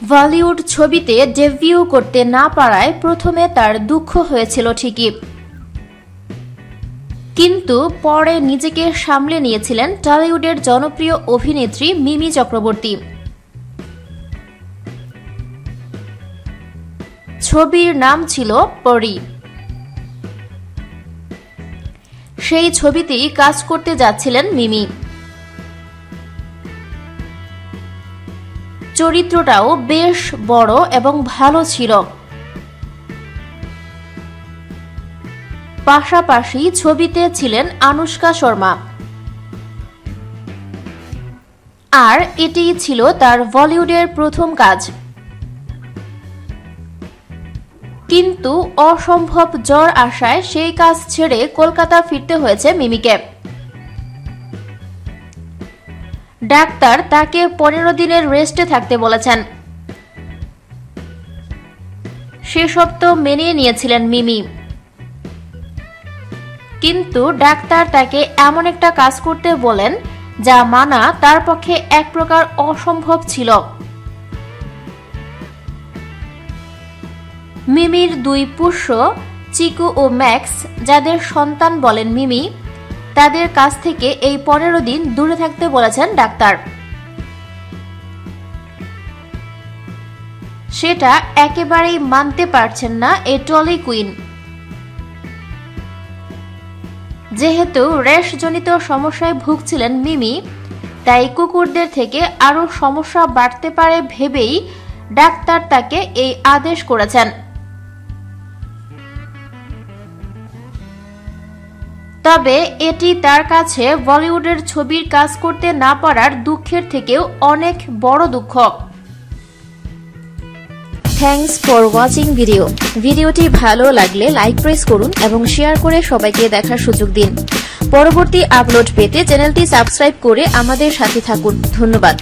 বলিউড ছবিতে ডেবিউ করতে না পারায় প্রথমে তার দুঃখ হয়েছিল ঠিকই, কিন্তু পরে নিজেকে সামলে নিয়েছিলেন টলিউডের জনপ্রিয় অভিনেত্রী মিমি চক্রবর্তী। ছবির নাম ছিল পরি। সেই ছবিতেই কাজ করতে যাচ্ছিলেন মিমি। চরিত্রটাও বেশ বড় এবং ভালো ছিল। পাশাপাশি ছবিতে ছিলেন আনুশকা শর্মা, আর এটিই ছিল তার বলিউডের প্রথম কাজ। কিন্তু অসম্ভব জ্বর আসায় সেই কাজ ছেড়ে কলকাতা ফিরতে হয়েছে মিমিকে। ডাক্তার তাকে 15 দিনের রেস্টে থাকতে বলেছেন। সেসব তো মেনে নিয়েছিলেন মিমি, কিন্তু ডাক্তার তাকে এমন একটা কাজ করতে বলেন যা মানা তার পক্ষে এক প্রকার অসম্ভব ছিল। মিমির 2 পুত্র চিকু ও ম্যাক্স, যাদের সন্তান বলেন মিমি, তাদের কাছ থেকে এই 15 দিন দূরে থাকতে বলেছেন ডাক্তার। সেটা একেবারেই মানতে পারছেন না এই টলি কুইন। যেহেতু র্যাশজনিত সমস্যায় ভুগছিলেন মিমি, তাই কুকুরদের থেকে আরো সমস্যা বাড়তে পারে ভেবেই ডাক্তার তাকে এই আদেশ করেছেন। তবে এটি তার কাছে বলিউডের ছবির কাজ করতে না পারার দুঃখের থেকেও অনেক বড় দুঃখ। থ্যাঙ্কস ফর ওয়াচিং ভিডিওটি ভালো লাগলে লাইক প্রেস করুন এবং শেয়ার করে সবাইকে দেখার সুযোগ দিন। পরবর্তী আপলোড পেতে চ্যানেলটি সাবস্ক্রাইব করে আমাদের সাথে থাকুন। ধন্যবাদ।